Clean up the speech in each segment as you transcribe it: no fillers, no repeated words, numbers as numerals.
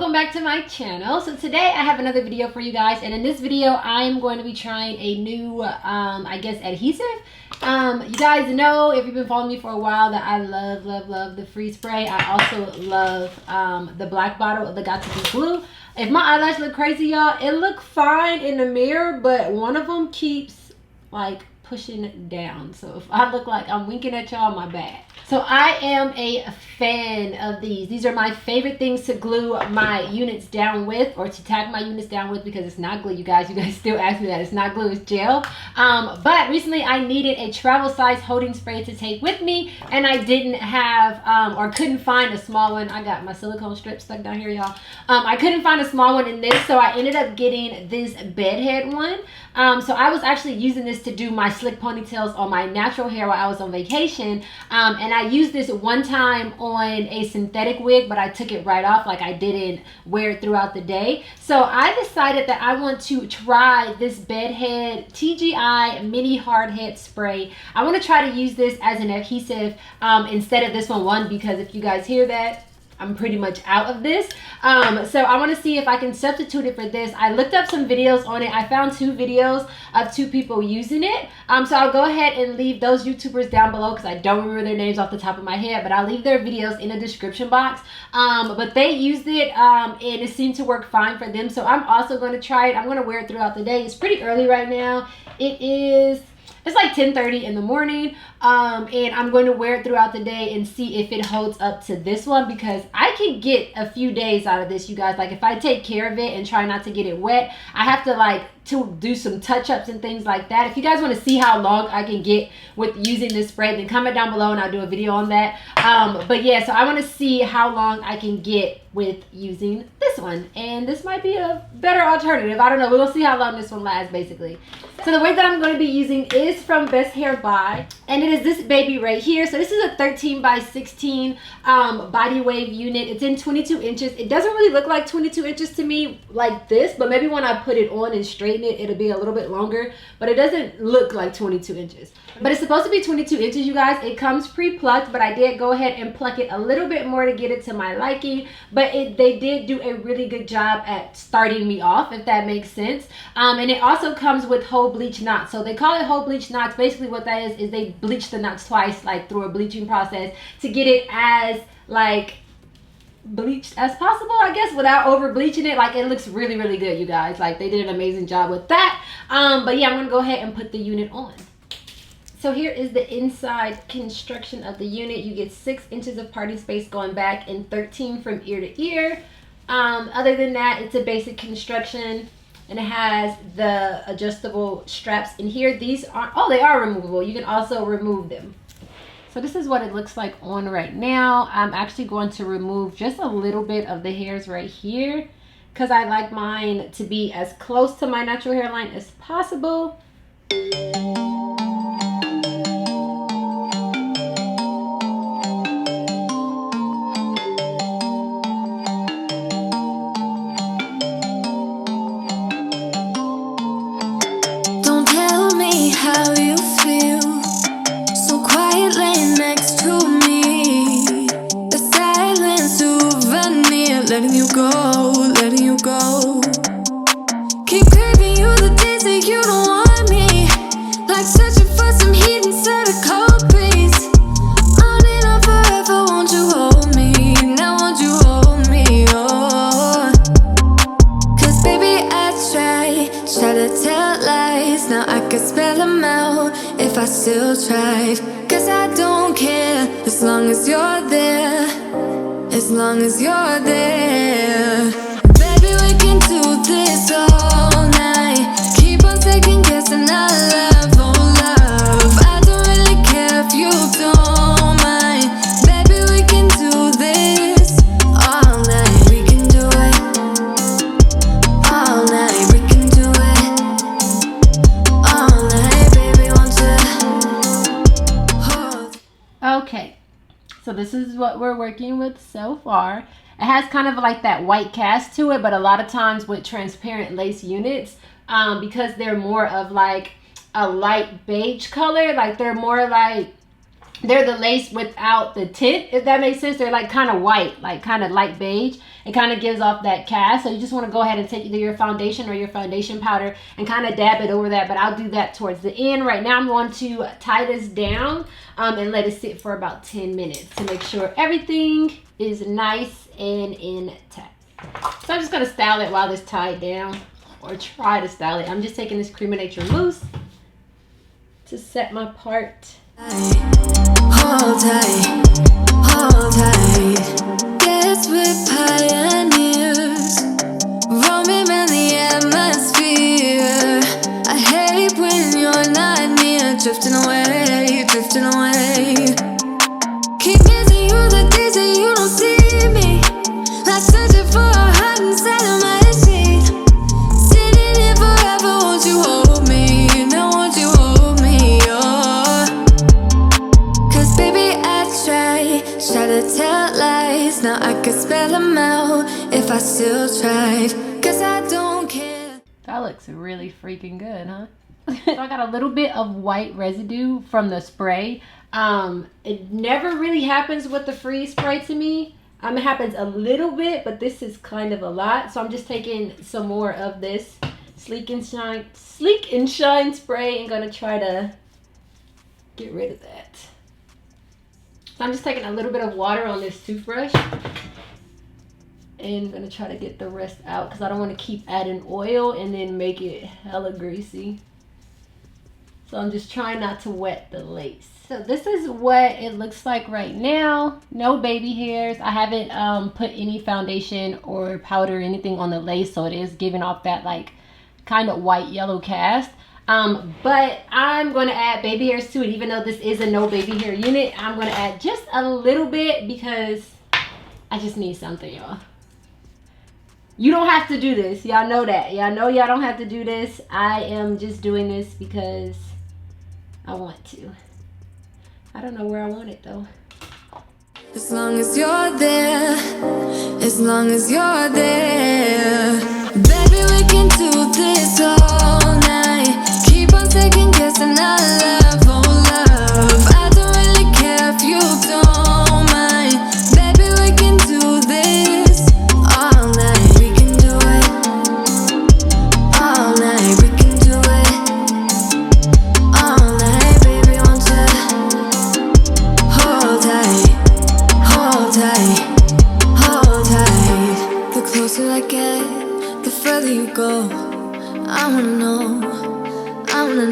welcome back to my channel. So today I have another video for you guys, and in this video I'm going to be trying a new I guess adhesive. You guys know, if you've been following me for a while, that I love the free spray. I also love the black bottle of the Got To Be glue. If my eyelash look crazy, y'all, it look fine in the mirror, but one of them keeps like pushing down. So if I look like I'm winking at y'all, my bad. So I am a fan of these. These are my favorite things to glue my units down with, or to tag my units down with, because it's not glue, you guys. You guys still ask me that. It's not glue, it's gel. But recently I needed a travel size holding spray to take with me, and I didn't have or couldn't find a small one. I got my silicone strip stuck down here, y'all. I couldn't find a small one in this, so I ended up getting this bedhead one. So I was actually using this to do my slick ponytails on my natural hair while I was on vacation, and I used this one time on a synthetic wig, but I took it right off. Like, I didn't wear it throughout the day. So I decided that I want to try this bedhead TGI mini hard head spray. I want to try to use this as an adhesive instead of this one, because if you guys hear that, I'm pretty much out of this. So I want to see if I can substitute it for this. I looked up some videos on it. I found 2 videos of 2 people using it. So I'll go ahead and leave those YouTubers down below, because I don't remember their names off the top of my head, but I'll leave their videos in the description box. But they used it and it seemed to work fine for them. So I'm also going to try it. I'm going to wear it throughout the day. It's pretty early right now. It's like 10:30 in the morning, and I'm going to wear it throughout the day and see if it holds up to this one, because I can get a few days out of this, you guys. Like, if I take care of it and try not to get it wet, I have to do some touch-ups and things like that. If you guys want to see how long I can get with using this spray, then comment down below and I'll do a video on that. But yeah, so I want to see how long I can get with using this one, and this might be a better alternative. I don't know, we'll see how long this one lasts, basically. So the wig that I'm going to be using is from BestHairBuy, and it is this baby right here. So this is a 13 by 16 body wave unit. It's in 22 inches. It doesn't really look like 22 inches to me like this, but maybe when I put it on and straighten it, it'll be a little bit longer, but it doesn't look like 22 inches. But it's supposed to be 22 inches, you guys. It comes pre-plucked, but I did go ahead and pluck it a little bit more to get it to my liking. But they did do a really good job at starting me off, if that makes sense. And it also comes with whole bleach knots. So they call it whole bleach knots. Basically what that is they bleach the knots twice, like through a bleaching process, to get it as like bleached as possible, I guess, without over bleaching it. Like, it looks really good, you guys. Like, they did an amazing job with that. But yeah, I'm gonna go ahead and put the unit on. So here is the inside construction of the unit. You get 6 inches of parting space going back and 13 from ear to ear. Other than that, it's a basic construction, and it has the adjustable straps in here. These are, oh, they are removable. You can also remove them. So this is what it looks like on right now. I'm actually going to remove just a little bit of the hairs right here, because I like mine to be as close to my natural hairline as possible. How you feel, so quiet laying next to me. The silence souvenir, letting you go. Keep craving you the days that you don't want me, like searching for some heat inside a cold breeze. On and on forever, won't you hold me? Now won't you hold me? Oh, 'cause baby I try to tell lies. Now I could spell them out if I still tried. 'Cause I don't care, as long as you're there. As long as you're there. Baby, we can do this all night. Keep on second guessing our love, oh love. I don't really care if you don't mind. Baby, we can do this all night. We can do it all night. We can do it all night, baby, won't you hold. Okay, so this is what we're working with so far. It has kind of like that white cast to it, but a lot of times with transparent lace units, because they're more of like a light beige color, like they're more like They're the lace without the tint, if that makes sense. They're like kind of white, like kind of light beige. It kind of gives off that cast. So you just want to go ahead and take either your foundation or your foundation powder and kind of dab it over that. But I'll do that towards the end. Right now I'm going to tie this down and let it sit for about 10 minutes to make sure everything is nice and intact. So I'm just going to style it while this tied down, or try to style it. I'm just taking this Cream of Nature mousse to set my part. Hold tight, hold tight. Guess we're pioneers, roaming around the atmosphere. I hate when you're not near, drifting away, drifting away. Keep missing you the days that you don't see me, like searching for a heart inside of my sheet. Sitting here forever, won't you hold me? Now won't you hold me? Try to tell lies, now I could spell them out if I still tried, cause I don't care. That looks really freaking good, huh? So I got a little bit of white residue from the spray. It never really happens with the freeze spray to me. It happens a little bit, but this is kind of a lot. So I'm just taking some more of this Sleek and Shine spray and gonna try to get rid of that. So I'm just taking a little bit of water on this toothbrush and I'm gonna try to get the rest out because I don't want to keep adding oil and then make it hella greasy. So I'm just trying not to wet the lace. So this is what it looks like right now. No baby hairs. I haven't put any foundation or powder or anything on the lace, so it is giving off that like kind of white yellow cast. But I'm going to add baby hairs to it. Even though this is a no baby hair unit, I'm going to add just a little bit because I just need something, y'all. You don't have to do this. Y'all know that. Y'all know y'all don't have to do this. I am just doing this because I want to. I don't know where I want it though. As long as you're there, as long as you're there, baby, we can do this all night. Keep on second guessing our love, oh love. I don't really care if you don't mind. Baby, we can do this all night. We can do it all night. We can do it all night. Baby, won't you hold tight, hold tight, hold tight. The closer I get, the further you go. I wanna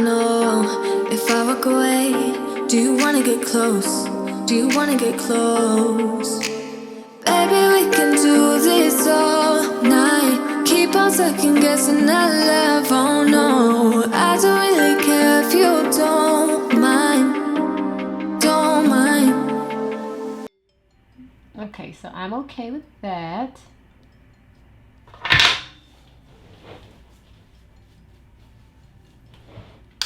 know if I walk away, do you wanna get close? Do you wanna get close? Baby, we can do this all night. Keep on second guessing our love, oh no. I don't really care if you don't mind, don't mind. Okay, so I'm okay with that.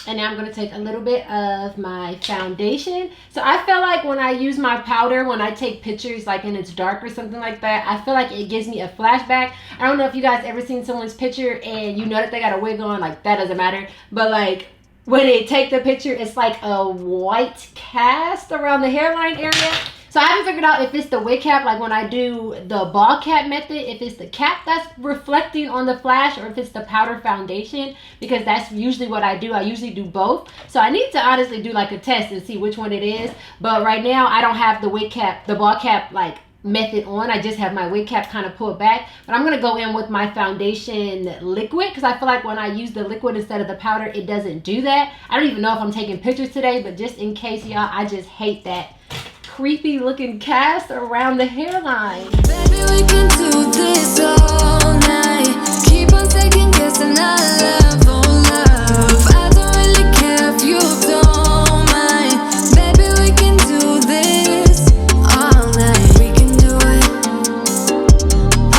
And now I'm going to take a little bit of my foundation. So I feel like when I use my powder, when I take pictures like and it's dark or something like that, I feel like it gives me a flashback. I don't know if you guys ever seen someone's picture and you know that they got a wig on, like that doesn't matter. But like when they take the picture, it's like a white cast around the hairline area. So I haven't figured out if it's the wig cap, like when I do the ball cap method, if it's the cap that's reflecting on the flash or if it's the powder foundation, because that's usually what I do. I usually do both. So I need to honestly do like a test and see which one it is. But right now I don't have the wig cap, the ball cap like method on. I just have my wig cap kind of pulled back. But I'm going to go in with my foundation liquid because I feel like when I use the liquid instead of the powder, it doesn't do that. I don't even know if I'm taking pictures today, but just in case, y'all, I just hate that creepy looking cast around the hairline. Baby, we can do this all night. Keep on second guessing our love, oh love. I don't really care if you don't mind. Baby, we can do this all night. We can do it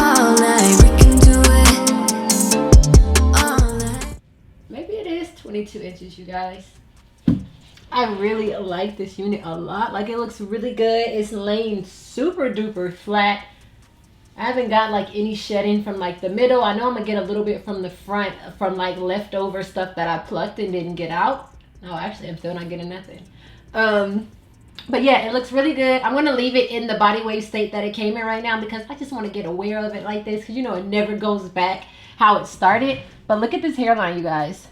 all night. We can do it all night. Maybe it is 22 inches, you guys. I really like this unit a lot. Like, it looks really good. It's laying super duper flat. I haven't got like any shedding from like the middle. I know I'm gonna get a little bit from the front from like leftover stuff that I plucked and didn't get out. No, actually I'm still not getting nothing. But yeah, it looks really good. I'm going to leave it in the body wave state that it came in right now because I just want to get aware of it like this because, you know, it never goes back how it started. But look at this hairline, you guys.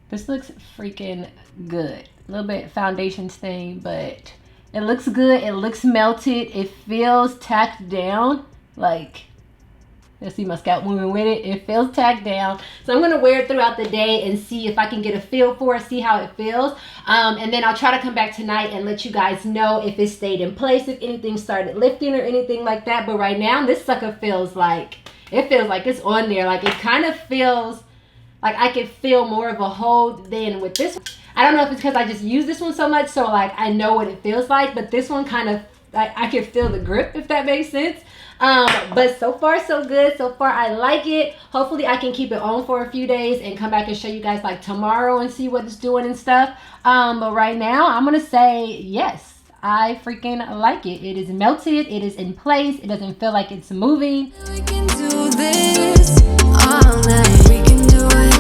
This looks freaking good. A little bit foundation stain, but it looks good. It looks melted. It feels tacked down. Like, let's see my scalp moving with it. It feels tacked down. So I'm going to wear it throughout the day and see if I can get a feel for it, see how it feels. And then I'll try to come back tonight and let you guys know if it stayed in place, if anything started lifting or anything like that. But right now, this sucker feels like, it feels like it's on there. Like, it kind of feels like I could feel more of a hold than with this one. I don't know if it's because I just use this one so much, so like I know what it feels like, but this one kind of, like, I can feel the grip, if that makes sense. But so far so good. So far I like it. Hopefully I can keep it on for a few days and come back and show you guys like tomorrow and see what it's doing and stuff. But right now I'm gonna say yes, I freaking like it. It is melted, it is in place, it doesn't feel like it's moving. We can do this all night. We can do it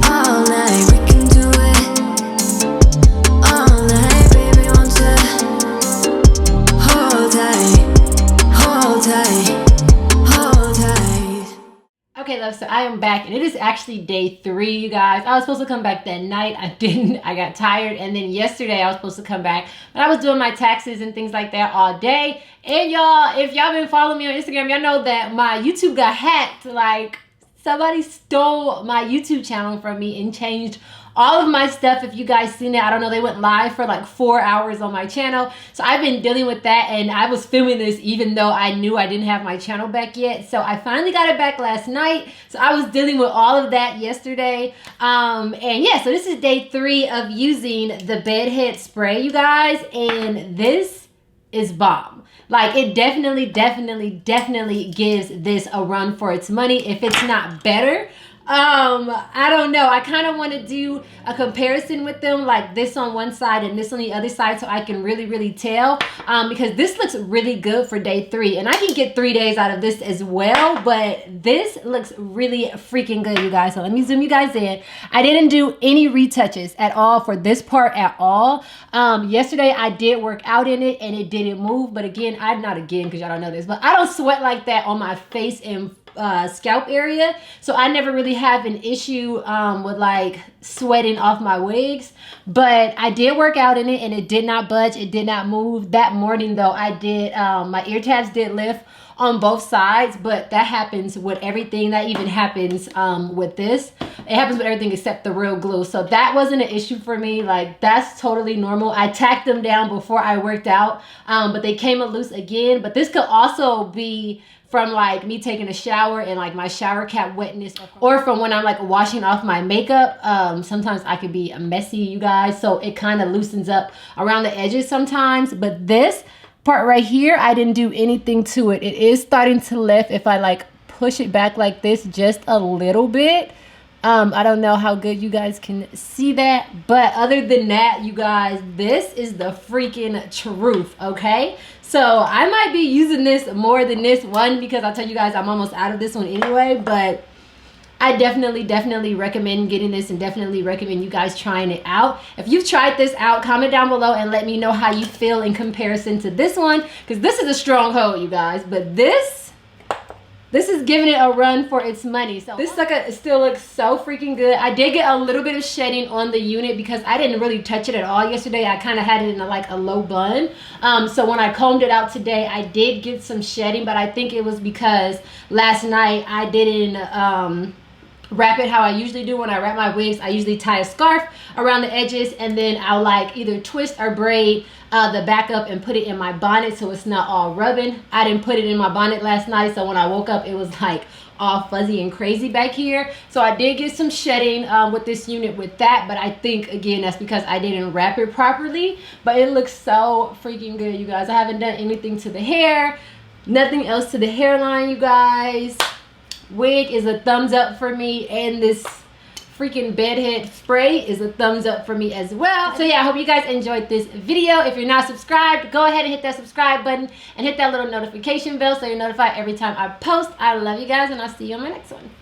all night. We can do it all night, baby. Want to hold tight, hold tight, hold tight. Okay, love, so I am back, and it is actually day 3, you guys. I was supposed to come back that night. I didn't. I got tired, and then yesterday I was supposed to come back, but I was doing my taxes and things like that all day. And y'all, if y'all been following me on Instagram, y'all know that my YouTube got hacked. Like, somebody stole my YouTube channel from me and changed all of my stuff. If you guys seen it, I don't know, they went live for like 4 hours on my channel. So I've been dealing with that, and I was filming this even though I knew I didn't have my channel back yet. So I finally got it back last night. So I was dealing with all of that yesterday. And yeah, so this is day 3 of using the bed head spray, you guys, and this is bomb. Like, it definitely gives this a run for its money, if it's not better. I don't know. I kind of want to do a comparison with them, like this on one side and this on the other side, so I can really tell, because this looks really good for day 3, and I can get 3 days out of this as well, but this looks really freaking good, you guys. So let me zoom you guys in. I didn't do any retouches at all for this part at all. Yesterday I did work out in it and it didn't move, but again, not again because y'all don't know this, but I don't sweat like that on my face and scalp area, so I never really have an issue with like sweating off my wigs. But I did work out in it and it did not budge, it did not move. That morning though, I did my ear tabs did lift on both sides, but that happens with everything. That even happens with this. It happens with everything except the real glue. So that wasn't an issue for me. Like, that's totally normal. I tacked them down before I worked out, but they came loose again. But this could also be from like me taking a shower and like my shower cap wetness, or from when I'm like washing off my makeup. Sometimes I could be messy, you guys, so it kind of loosens up around the edges sometimes. But this part right here, I didn't do anything to it. It is starting to lift if I like push it back like this just a little bit. I don't know how good you guys can see that, but other than that, you guys, this is the freaking truth, okay? So I might be using this more than this one because I'll tell you guys I'm almost out of this one anyway, but I definitely recommend getting this and definitely recommend you guys trying it out. If you've tried this out, comment down below and let me know how you feel in comparison to this one, because this is a stronghold, you guys, but this is giving it a run for its money. So this sucker still looks so freaking good. I did get a little bit of shedding on the unit because I didn't really touch it at all yesterday. I kind of had it in a low bun. So when I combed it out today, I did get some shedding, but I think it was because last night I didn't wrap it how I usually do. When I wrap my wigs, I usually tie a scarf around the edges, and then I'll like either twist or braid the back up and put it in my bonnet so it's not all rubbing. I didn't put it in my bonnet last night, so when I woke up it was like all fuzzy and crazy back here. So I did get some shedding with this unit with that, but I think again that's because I didn't wrap it properly. But it looks so freaking good, you guys. I haven't done anything to the hair, nothing else to the hairline, you guys. Wig is a thumbs up for me, and this freaking bedhead spray is a thumbs up for me as well. So yeah, I hope you guys enjoyed this video. If you're not subscribed, go ahead and hit that subscribe button and hit that little notification bell so you're notified every time I post. I love you guys, and I'll see you on my next one.